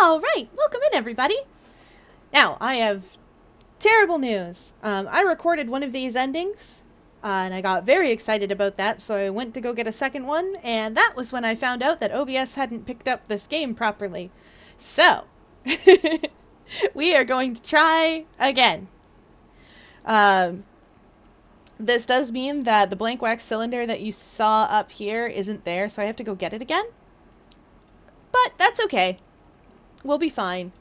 All right, welcome in, everybody. Now, I have terrible news. I recorded one of these endings, and I got very excited about that, so I went to go get a second one, and that was when I found out that OBS hadn't picked up this game properly. So, we are going to try again. This does mean that the blank wax cylinder that you saw up here isn't there, so I have to go get it again. But that's okay. We'll be fine.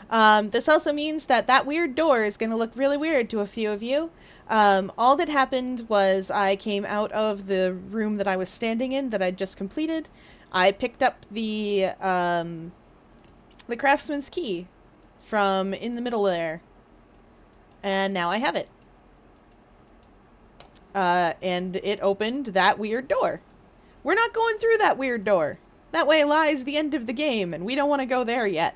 This also means that that weird door is going to look really weird to a few of you. All that happened was I came out of the room that I was standing in that I'd just completed. I picked up the craftsman's key from in the middle there. And now I have it. And it opened that weird door. We're not going through that weird door. That way lies the end of the game, and we don't want to go there yet.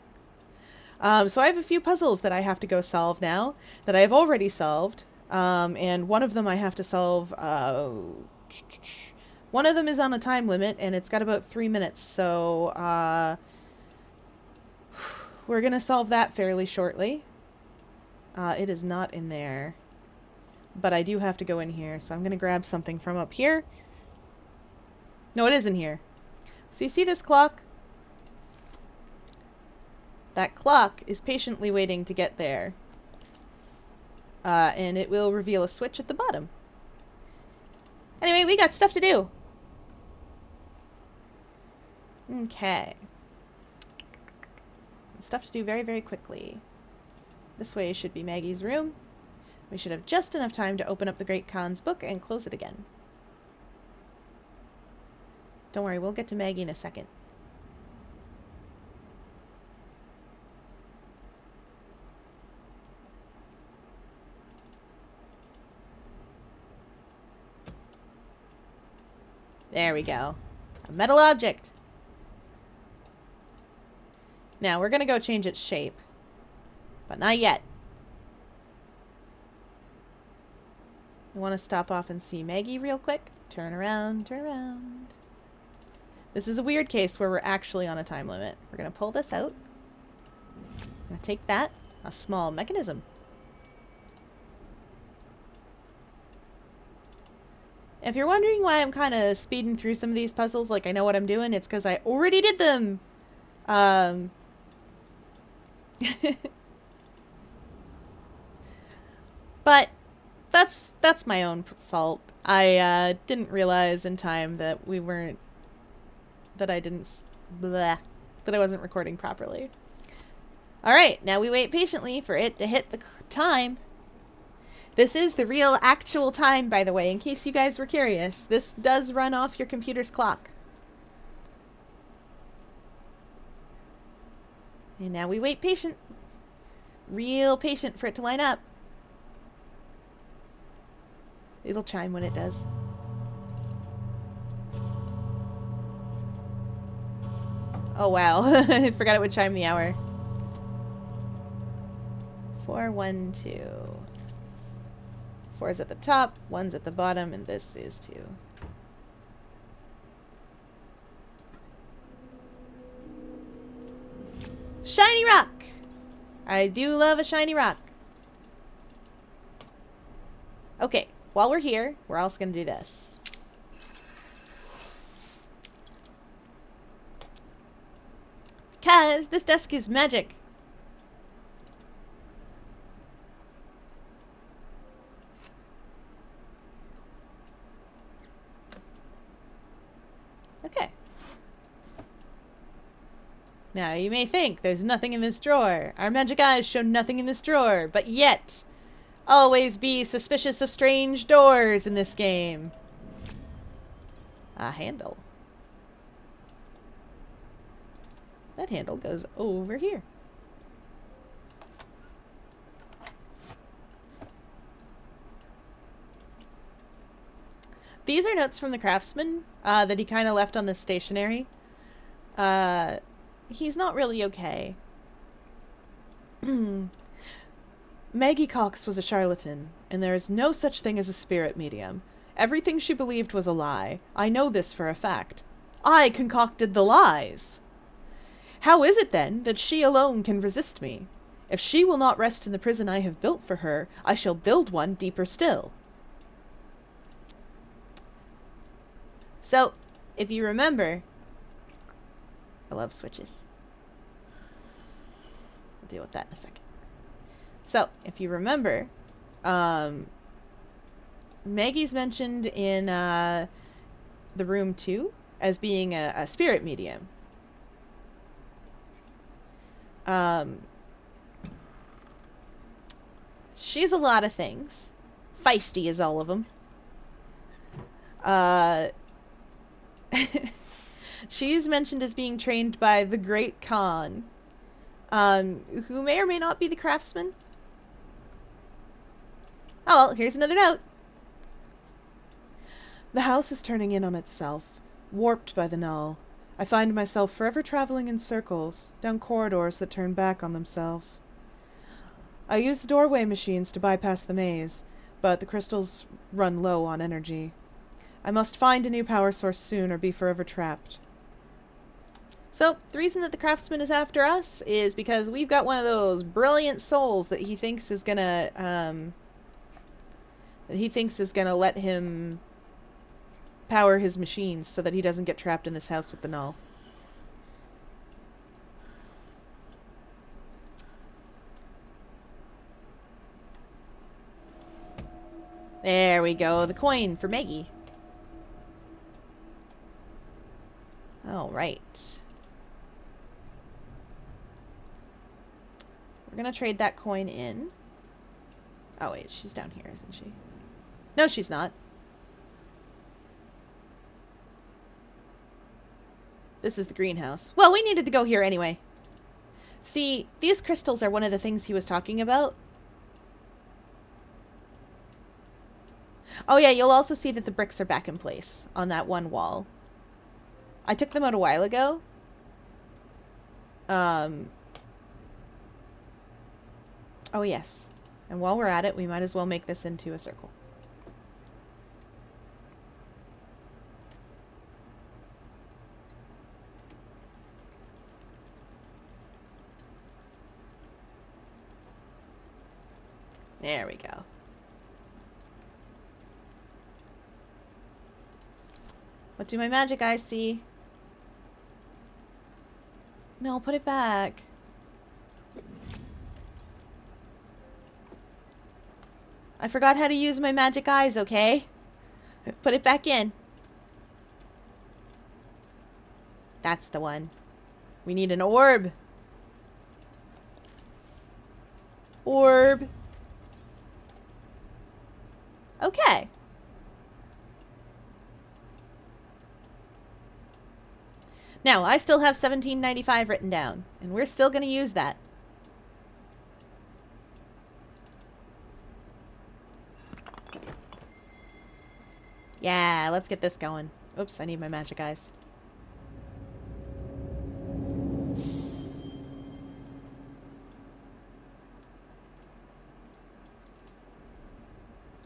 So I have a few puzzles that I have to go solve now, that I have already solved. And one of them I have to solve, one of them is on a time limit, and it's got about 3 minutes, so, we're gonna solve that fairly shortly. It is not in there. But I do have to go in here, so I'm gonna grab something from up here. No, it is in here. So you see this clock? That clock is patiently waiting to get there. And it will reveal a switch at the bottom. Anyway, we got stuff to do. Okay. Stuff to do very, very quickly. This way should be Maggie's room. We should have just enough time to open up the Great Khan's book and close it again. Don't worry, we'll get to Maggie in a second. There we go. A metal object. Now, we're going to go change its shape. But not yet. I want to stop off and see Maggie real quick. Turn around, turn around. This is a weird case where we're actually on a time limit. We're going to pull this out. I'm going to take that. A small mechanism. If you're wondering why I'm kind of speeding through some of these puzzles like I know what I'm doing, it's because I already did them. But that's my own fault. I didn't realize in time that we weren't... that I didn't... bleh, that I wasn't recording properly. Alright, now we wait patiently for it to hit the time. This is the real actual time, by the way, in case you guys were curious. This does run off your computer's clock. And now we wait patient. Real patient for it to line up. It'll chime when it does. Oh wow, I forgot it would chime the hour. 412. 4 is at the top, 1's at the bottom, and this is 2. Shiny rock! I do love a shiny rock. Okay, while we're here, we're also going to do this. Because this desk is magic. Okay. Now, you may think there's nothing in this drawer. Our magic eyes show nothing in this drawer, but yet, always be suspicious of strange doors in this game. A handle. That handle goes over here. These are notes from the craftsman that he kind of left on the stationery. He's not really okay. Maggie Cox was a charlatan, and there is no such thing as a spirit medium. Everything she believed was a lie. I know this for a fact. I concocted the lies. How is it, then, that she alone can resist me? If she will not rest in the prison I have built for her, I shall build one deeper still. So, if you remember... I love switches. We'll deal with that in a second. So, if you remember, Maggie's mentioned in the room 2 as being a spirit medium. She's a lot of things. Feisty is all of them. She's mentioned as being trained by the Great Khan, who may or may not be the craftsman. Oh, well, here's another note. The house is turning in on itself, warped by the null. I find myself forever traveling in circles, down corridors that turn back on themselves. I use the doorway machines to bypass the maze, but the crystals run low on energy. I must find a new power source soon or be forever trapped. So, the reason that the craftsman is after us is because we've got one of those brilliant souls that he thinks is gonna, let him power his machines so that he doesn't get trapped in this house with the null. There we go, the coin for Maggie. Alright. We're gonna trade that coin in. Oh wait, she's down here, isn't she? No, she's not. This is the greenhouse. Well, we needed to go here anyway. See, these crystals are one of the things he was talking about. Oh yeah, you'll also see that the bricks are back in place on that one wall. I took them out a while ago. Oh yes. And while we're at it, we might as well make this into a circle. There we go. What do my magic eyes see? No, put it back. I forgot how to use my magic eyes, okay? Put it back in. That's the one. We need an orb. Orb. Okay. Now, I still have 1795 written down, and we're still going to use that. Yeah, let's get this going. Oops, I need my magic eyes.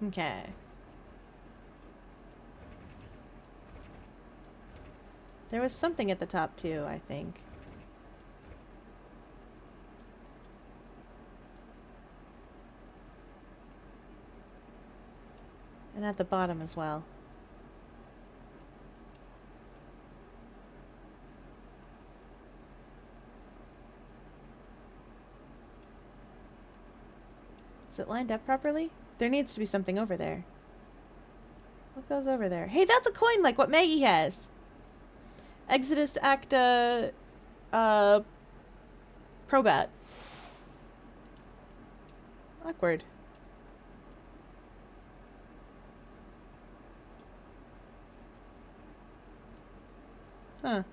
Okay. There was something at the top too, I think. And at the bottom as well. Is it lined up properly? There needs to be something over there. What goes over there? Hey, that's a coin like what Maggie has! Exodus Acta... Probat. Awkward. Huh.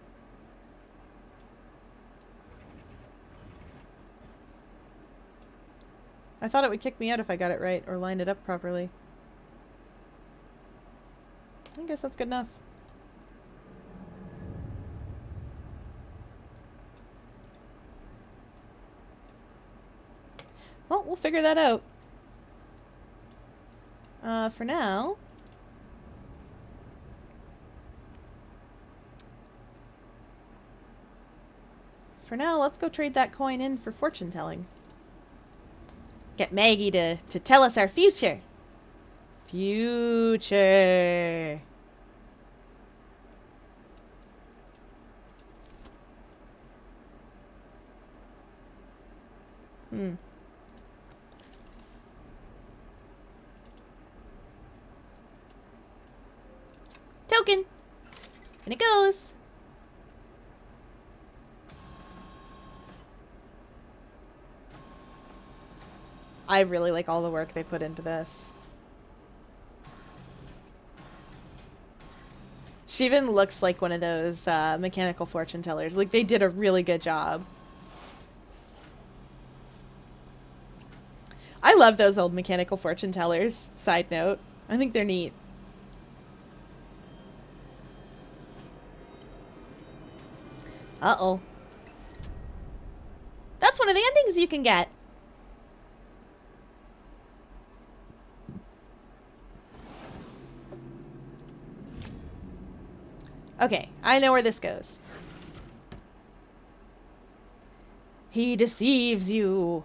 I thought it would kick me out if I got it right or lined it up properly. I guess that's good enough. Well, we'll figure that out. For now... for now, let's go trade that coin in for fortune telling. Get Maggie to tell us our future. Future. Token. And it goes. I really like all the work they put into this. She even looks like one of those mechanical fortune tellers. Like, they did a really good job. I love those old mechanical fortune tellers, side note. I think they're neat. Uh-oh. That's one of the endings you can get. Okay, I know where this goes. He deceives you.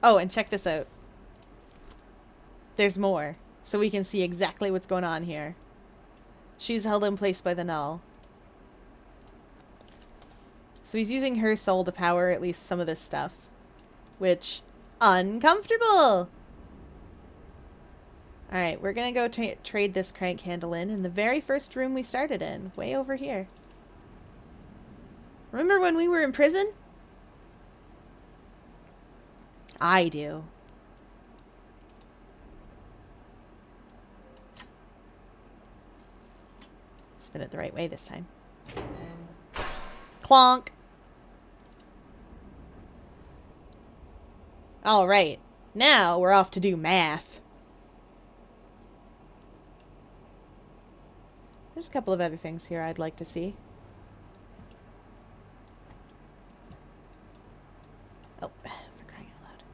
Oh, and check this out. There's more, so we can see exactly what's going on here. She's held in place by the null. So he's using her soul to power at least some of this stuff. Which, uncomfortable! Alright, we're gonna go trade this crank handle in the very first room we started in. Way over here. Remember when we were in prison? I do. Spin it the right way this time. Clonk! Alright, now we're off to do math. There's a couple of other things here I'd like to see. Oh, for crying out loud.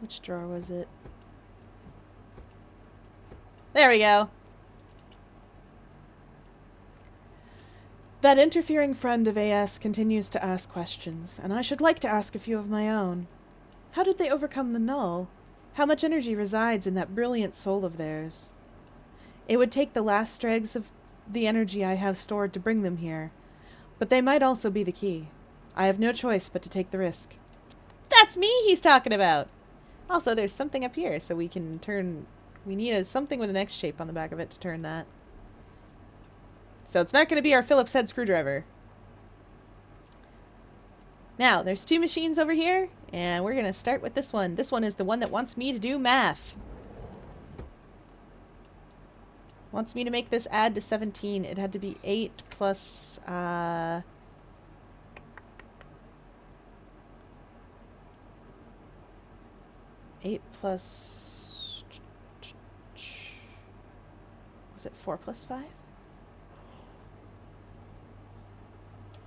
Which drawer was it? There we go. That interfering friend of AS continues to ask questions, and I should like to ask a few of my own. How did they overcome the null? How much energy resides in that brilliant soul of theirs? It would take the last dregs of the energy I have stored to bring them here, but they might also be the key. I have no choice but to take the risk. That's me he's talking about! Also, there's something up here, so we can turn... We need something with an X shape on the back of it to turn that. So it's not going to be our Phillips head screwdriver. Now, there's two machines over here, and we're going to start with this one. This one is the one that wants me to do math. Wants me to make this add to 17. It had to be 8 plus... 8 plus... Was it 4 plus 5?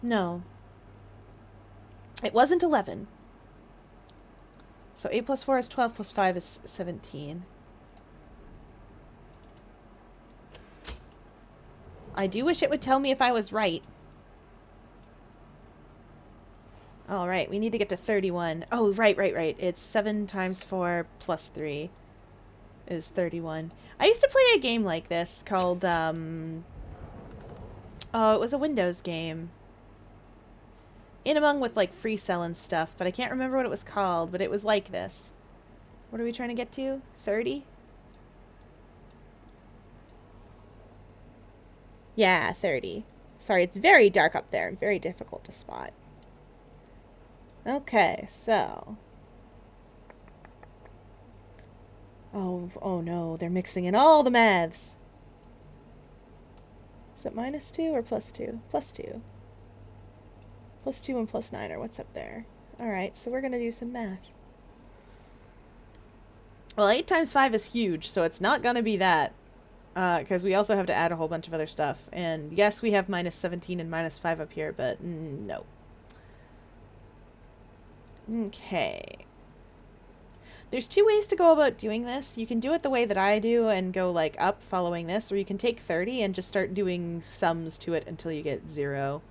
No. It wasn't 11. So 8 plus 4 is 12 plus 5 is 17. I do wish it would tell me if I was right. Alright, we need to get to 31. Oh, right. It's 7 times 4 plus 3 is 31. I used to play a game like this called, oh, it was a Windows game. In among with, like, free cell and stuff, but I can't remember what it was called, but it was like this. What are we trying to get to? 30? Yeah, 30. Sorry, it's very dark up there. Very difficult to spot. Okay, so... Oh no, they're mixing in all the maths. Is it minus 2 or plus 2? Plus 2. Plus 2 and plus 9 are what's up there. Alright, so we're going to do some math. Well, 8 times 5 is huge, so it's not going to be that. Because we also have to add a whole bunch of other stuff. And yes, we have minus 17 and minus 5 up here, but no. Okay. There's two ways to go about doing this. You can do it the way that I do and go like up following this, or you can take 30 and just start doing sums to it until you get 0.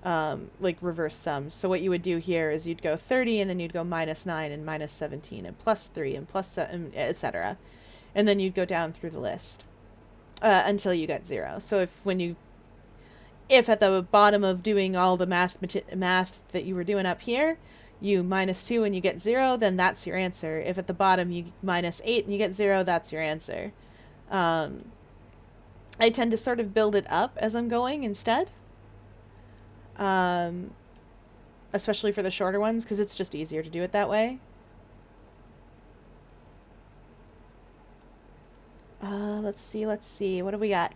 Like reverse sums. So what you would do here is you'd go 30 and then you'd go -9 and -17 and +3 and +7, etc. And then you'd go down through the list until you got 0. So if at the bottom of doing all the math that you were doing up here, you -2 and you get 0, then that's your answer. If at the bottom you -8 and you get 0, that's your answer. I tend to sort of build it up as I'm going instead. Especially for the shorter ones, because it's just easier to do it that way. Let's see. What do we got?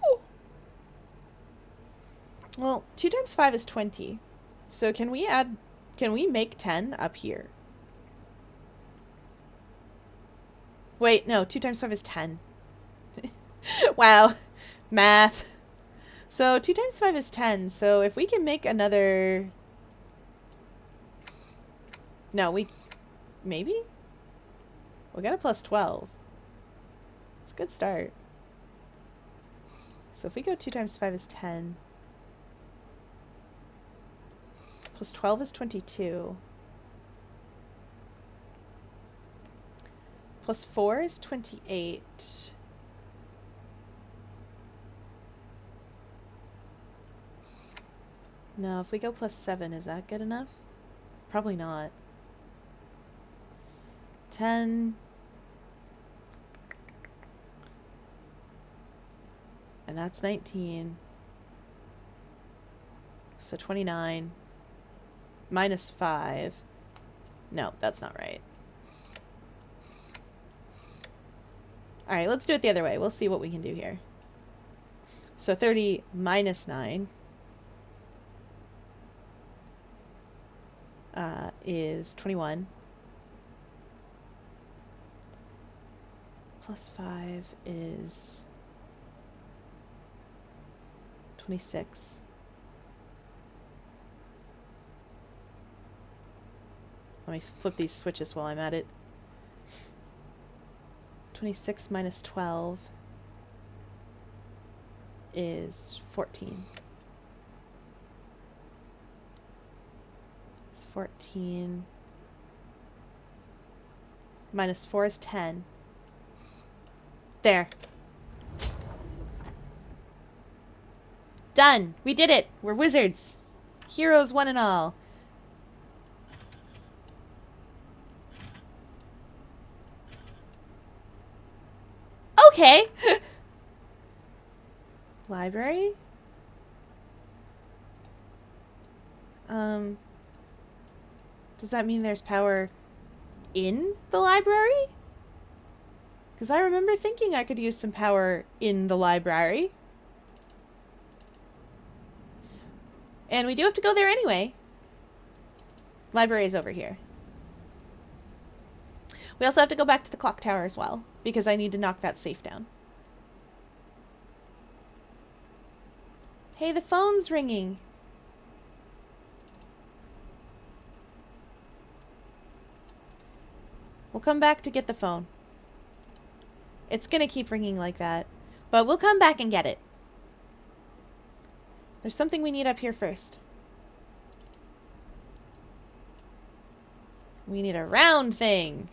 Ooh. Well, 2 times 5 is 20. So can we make 10 up here? Wait, no, 2 times 5 is 10. Wow. Math. So 2 times 5 is 10. So if we can make another... No, maybe? We got a +12. It's a good start. So if we go 2 times 5 is 10. +12 is 22. +4 is 28. No, if we go +7, is that good enough? Probably not. 10. And that's 19. So 29. -5. No, that's not right. Alright, let's do it the other way. We'll see what we can do here. So 30 minus 9 is 21. Plus 5 is 26. Let me flip these switches while I'm at it. 26 minus 12 is 14. It's 14. Minus 4 is 10. There. Done! We did it! We're wizards! Heroes one and all. Okay! Library? Does that mean there's power in the library? Because I remember thinking I could use some power in the library. And we do have to go there anyway. Library is over here. We also have to go back to the clock tower as well, because I need to knock that safe down. Hey, the phone's ringing. We'll come back to get the phone. It's gonna keep ringing like that, but we'll come back and get it. There's something we need up here first. We need a round thing.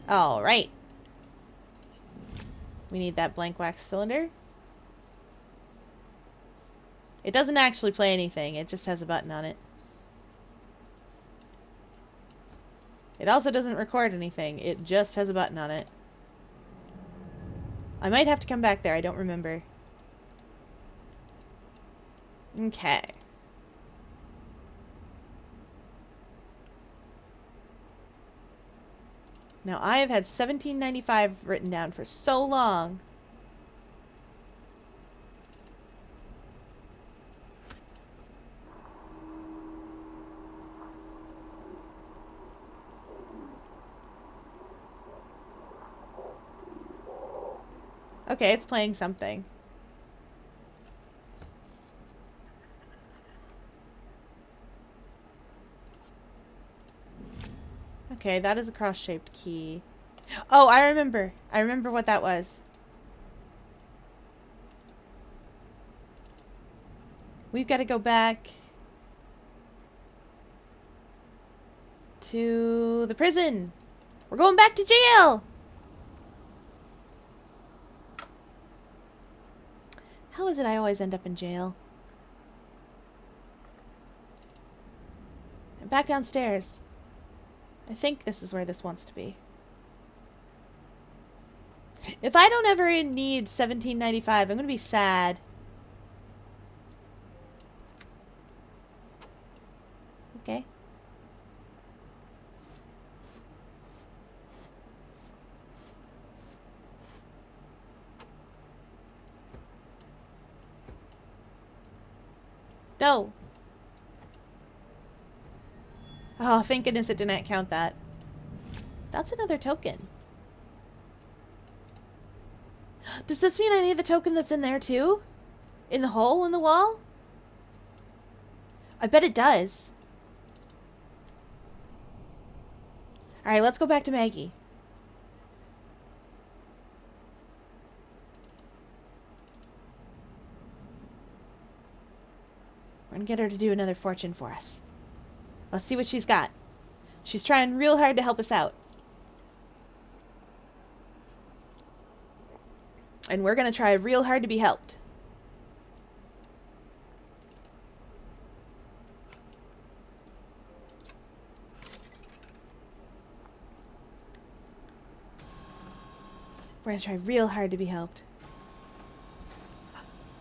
All right. We need that blank wax cylinder. It doesn't actually play anything. It just has a button on it. It also doesn't record anything. It just has a button on it. I might have to come back there. I don't remember. Okay. Now, I have had 1795 written down for so long. Okay, it's playing something. Okay, that is a cross-shaped key. Oh, I remember. I remember what that was. We've got to go back to the prison. We're going back to jail. How is it I always end up in jail? And back downstairs. I think this is where this wants to be. If I don't ever need 1795, I'm going to be sad. Okay. No. Oh, thank goodness it didn't count that. That's another token. Does this mean I need the token that's in there too? In the hole in the wall? I bet it does. Alright, let's go back to Maggie. We're gonna get her to do another fortune for us. Let's see what she's got. She's trying real hard to help us out. And we're gonna try real hard to be helped. We're gonna try real hard to be helped.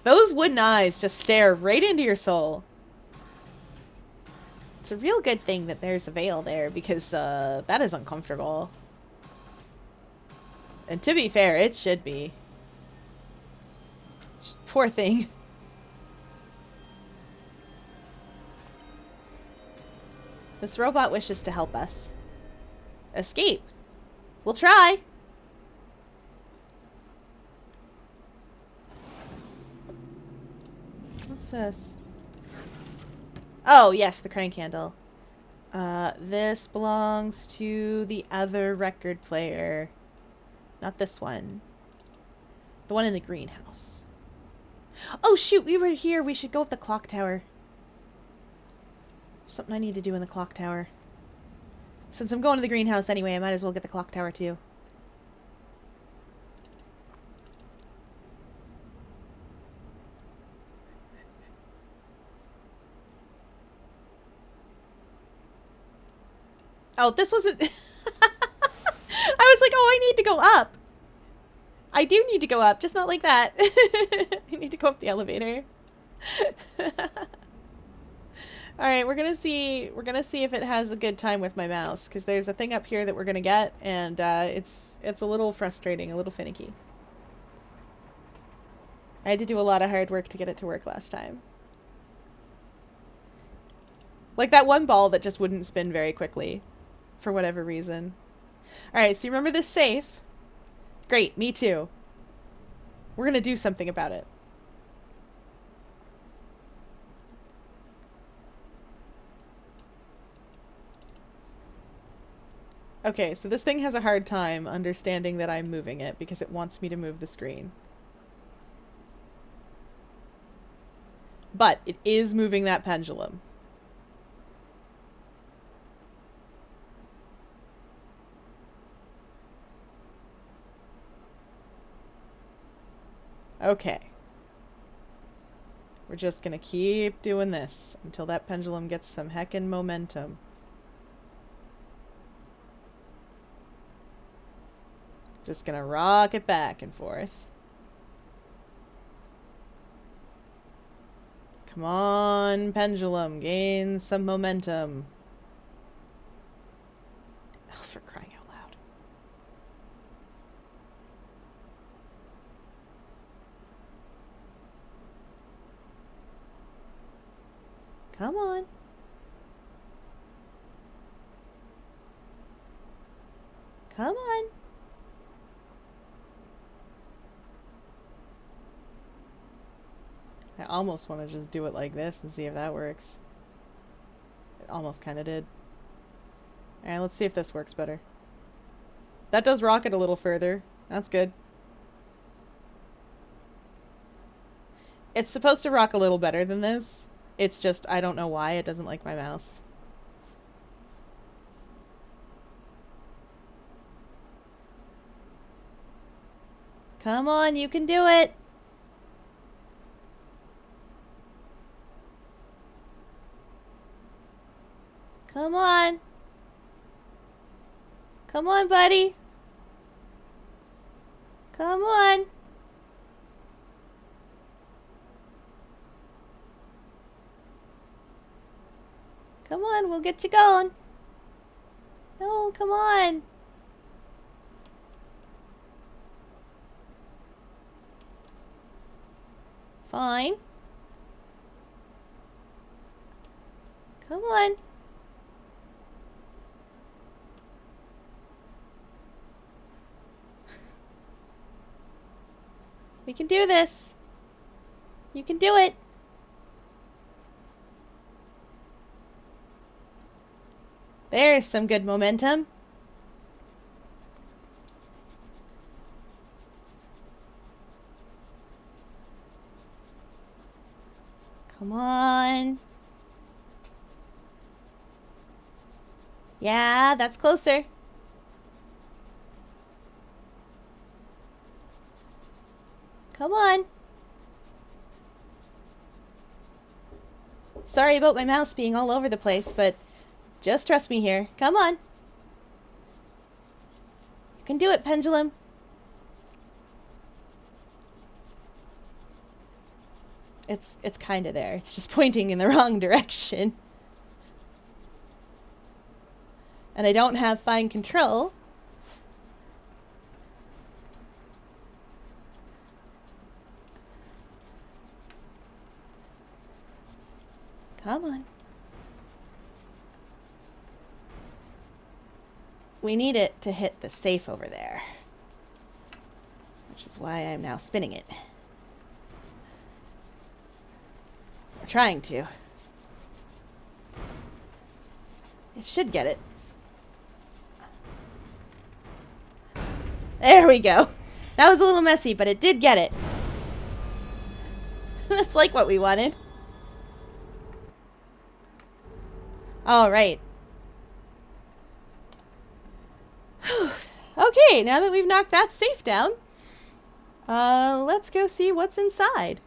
Those wooden eyes just stare right into your soul. It's a real good thing that there's a veil there because that is uncomfortable. And to be fair, it should be. Poor thing. This robot wishes to help us. Escape. We'll try. What's this? Oh, yes, the crank handle. This belongs to the other record player. Not this one. The one in the greenhouse. Oh, shoot, we were here. We should go up the clock tower. Something I need to do in the clock tower. Since I'm going to the greenhouse anyway, I might as well get the clock tower too. Oh, this wasn't... I was like, oh, I need to go up. I do need to go up, just not like that. I need to go up the elevator. Alright, we're gonna see if it has a good time with my mouse, because there's a thing up here that we're gonna get, and it's a little frustrating, a little finicky. I had to do a lot of hard work to get it to work last time. Like that one ball that just wouldn't spin very quickly, for whatever reason. Alright, so you remember this safe? Great, me too. We're gonna do something about it. Okay, so this thing has a hard time understanding that I'm moving it because it wants me to move the screen. But it is moving that pendulum. Okay. We're just gonna keep doing this until that pendulum gets some heckin' momentum. Just gonna rock it back and forth. Come on, pendulum, gain some momentum. Oh, for crying out loud. Come on. Come on. almost want to just do it like this and see if that works. It almost kind of did. Alright, let's see if this works better. That does rock it a little further. That's good. It's supposed to rock a little better than this. It's just, I don't know why it doesn't like my mouse. Come on, you can do it! Come on! Come on, buddy! Come on! Come on, we'll get you going. No, come on. Fine. Come on. We can do this. You can do it. There's some good momentum. Come on. Yeah, that's closer. Come on. Sorry about my mouse being all over the place, but just trust me here. Come on. You can do it, pendulum. It's kind of there. It's just pointing in the wrong direction. And I don't have fine control. Come on. We need it to hit the safe over there. Which is why I'm now spinning it. We're trying to. It should get it. There we go. That was a little messy, but it did get it. That's like what we wanted. All right. Okay, now that we've knocked that safe down, let's go see what's inside.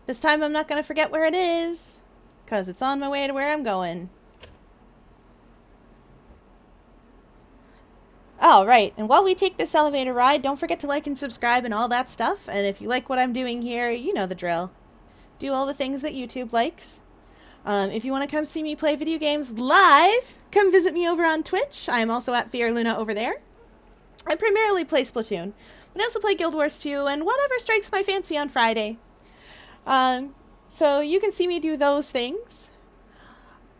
This time I'm not going to forget where it is, because it's on my way to where I'm going. All right, and while we take this elevator ride, don't forget to like and subscribe and all that stuff. And if you like what I'm doing here, you know the drill. Do all the things that YouTube likes. If you want to come see me play video games live, come visit me over on Twitch. I'm also at Fyerluna over there. I primarily play Splatoon, but I also play Guild Wars 2 and whatever strikes my fancy on Friday. So you can see me do those things.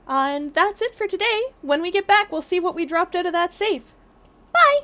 And that's it for today. When we get back, we'll see what we dropped out of that safe. Bye!